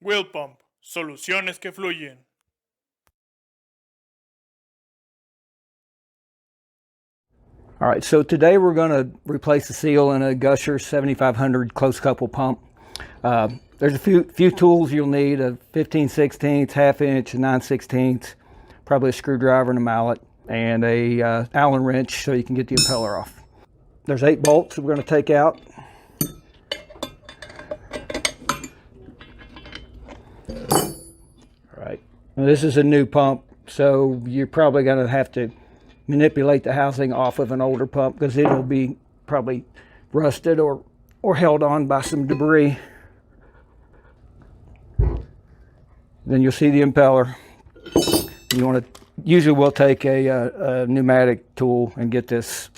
Nagle Pump, soluciones que fluyen. All right, so today we're going to replace the seal in a Gusher 7500 close couple pump. There's a few tools you'll need: a 15/16, half inch, 9/16, probably a screwdriver and a mallet, and a Allen wrench so you can get the impeller off. There's 8 bolts we're going to take out. All right, now this is a new pump, so you're probably going to have to manipulate the housing off of an older pump because it'll be probably rusted or held on by some debris. Then you'll see the impeller. You want to, usually we'll take a pneumatic tool and get this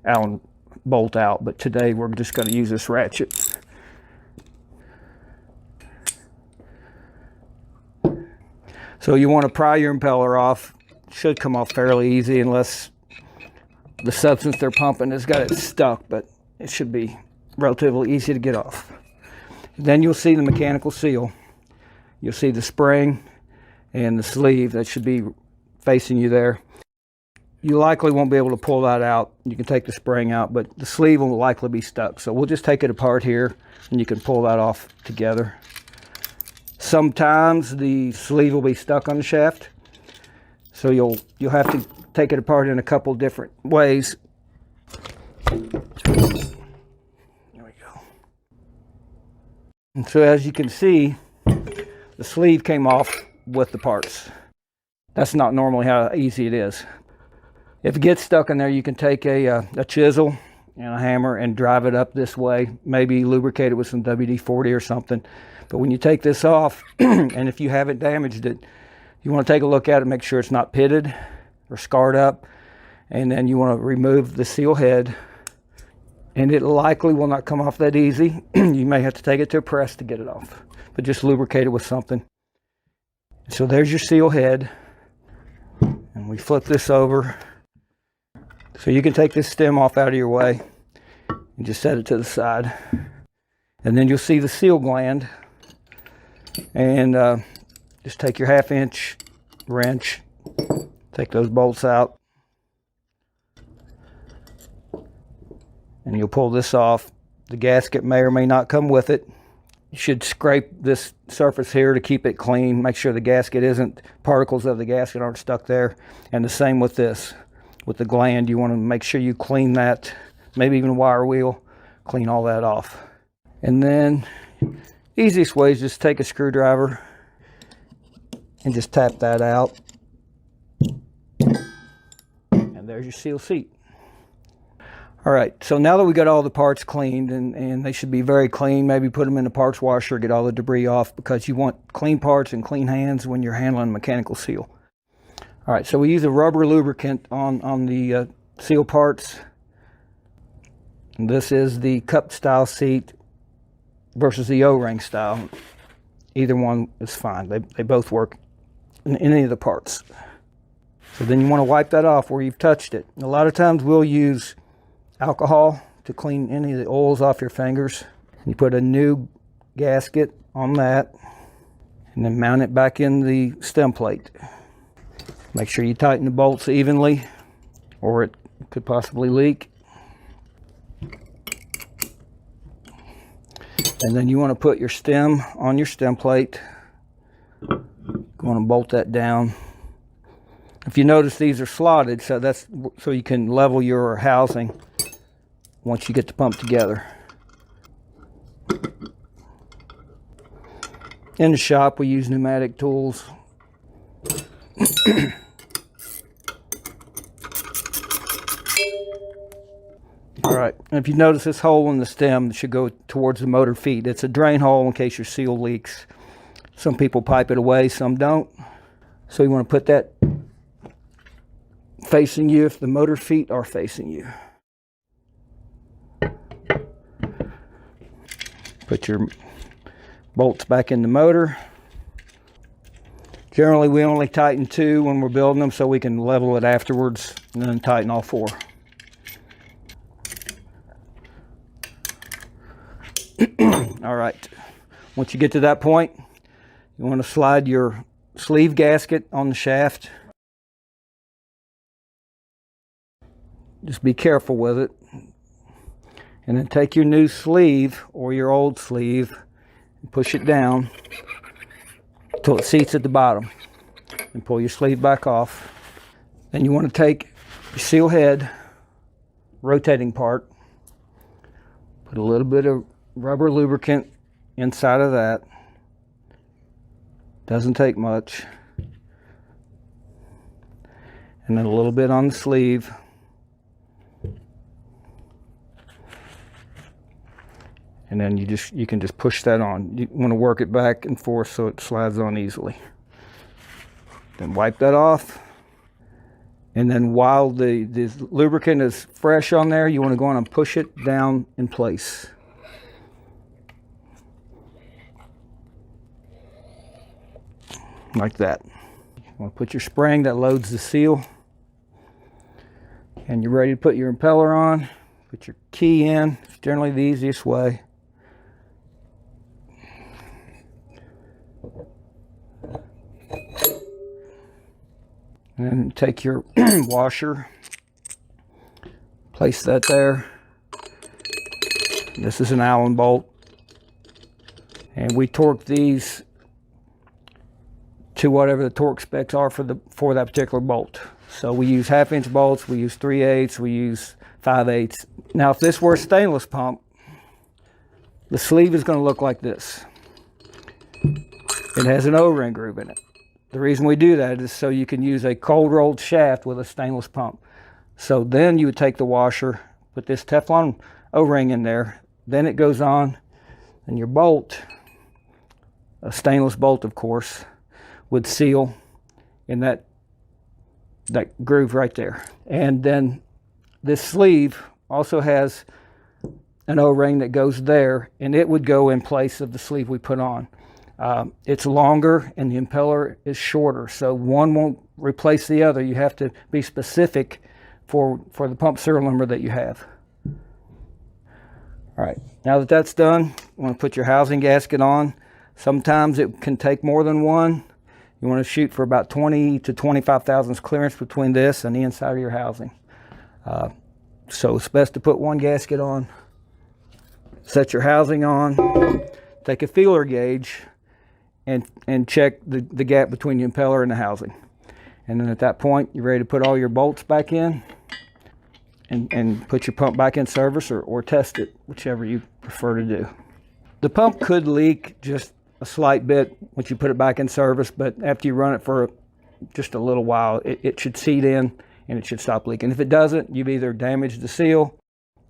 Allen bolt out, but today we're just going to use this ratchet. So you want to pry your impeller off. Should come off fairly easy unless the substance they're pumping has got it stuck, but it should be relatively easy to get off. Then you'll see the mechanical seal. You'll see the spring and the sleeve that should be facing you there. You likely won't be able to pull that out. You can take the spring out, but the sleeve will likely be stuck. So we'll just take it apart here and you can pull that off together. Sometimes the sleeve will be stuck on the shaft, so you'll have to take it apart in a couple different ways. There we go. And so as you can see, the sleeve came off with the parts. That's not normally how easy it is. If it gets stuck in there, you can take a chisel and a hammer and drive it up this way, maybe lubricate it with some WD-40 or something. But when you take this off, and if you haven't damaged it, you want to take a look at it, make sure it's not pitted or scarred up, and then you want to remove the seal head. And it likely will not come off that easy. You may have to take it to a press to get it off, but just lubricate it with something. So there's your seal head, and we flip this over. So you can take this stem off out of your way and just set it to the side. And then you'll see the seal gland, and just take your 1/2 inch wrench, take those bolts out, and you'll pull this off. The gasket may or may not come with it. You should scrape this surface here to keep it clean. Make sure the gasket isn't, particles of the gasket aren't stuck there. And the same with this, with the gland. You want to make sure you clean that, maybe even wire wheel, clean all that off. And then easiest way is just take a screwdriver and just tap that out, and there's your seal seat. All right, so now that we got all the parts cleaned, and they should be very clean, maybe put them in the parts washer, get all the debris off, because you want clean parts and clean hands when you're handling mechanical seal. All right, so we use a rubber lubricant on the seal parts. And this is the cup style seat versus the O-ring style. Either one is fine. They both work in any of the parts. So then you want to wipe that off where you've touched it. A lot of times we'll use alcohol to clean any of the oils off your fingers. You put a new gasket on that and then mount it back in the stem plate. Make sure you tighten the bolts evenly or it could possibly leak. And then you want to put your stem on your stem plate. You want to bolt that down. If you notice, these are slotted, so that's so you can level your housing once you get the pump together. In the shop, we use pneumatic tools. All right, and if you notice this hole in the stem, it should go towards the motor feet. It's a drain hole in case your seal leaks. Some people pipe it away, some don't. So you want to put that facing you if the motor feet are facing you. Put your bolts back in the motor. Generally, we only tighten 2 when we're building them so we can level it afterwards, and then tighten all 4. All right, once you get to that point, You want to slide your sleeve gasket on the shaft. Just be careful with it. And then take your new sleeve or your old sleeve and push it down until it seats at the bottom. And pull your sleeve back off. Then you want to take your seal head, rotating part, put a little bit of rubber lubricant inside of that. Doesn't take much. And then a little bit on the sleeve. And then you can just push that on. You want to work it back and forth so it slides on easily. Then wipe that off. And then while the lubricant is fresh on there, you want to go on and push it down in place. Like that. You want to put your spring that loads the seal. And you're ready to put your impeller on. Put your key in. It's generally the easiest way. And take your washer, place that there. This is an Allen bolt. And we torque these to whatever the torque specs are for that particular bolt. So we use 1/2-inch bolts, we use 3/8, we use 5/8. Now if this were a stainless pump, the sleeve is going to look like this. It has an O-ring groove in it. The reason we do that is so you can use a cold rolled shaft with a stainless pump. So then you would take the washer, put this Teflon O-ring in there, then it goes on, and your bolt, a stainless bolt of course, would seal in that groove right there. And then this sleeve also has an O-ring that goes there, and it would go in place of the sleeve we put on. It's longer and the impeller is shorter, so one won't replace the other. You have to be specific for the pump serial number that you have. All right, now that that's done, you want to put your housing gasket on. Sometimes it can take more than one. You want to shoot for about 20 to 25 thousandths clearance between this and the inside of your housing. So it's best to put one gasket on, set your housing on, take a feeler gauge, and check the gap between the impeller and the housing. And then at that point, you're ready to put all your bolts back in and put your pump back in service or test it, whichever you prefer to do. The pump could leak just a slight bit once you put it back in service, but after you run it for just a little while, it should seat in and it should stop leaking. If it doesn't, you've either damaged the seal,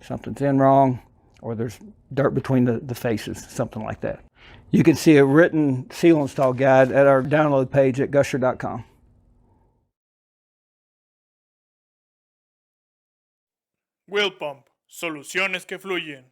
something's in wrong, or there's dirt between the faces, something like that. You can see a written seal install guide at our download page at gusher.com. Wheel Pump. Soluciones que fluyen.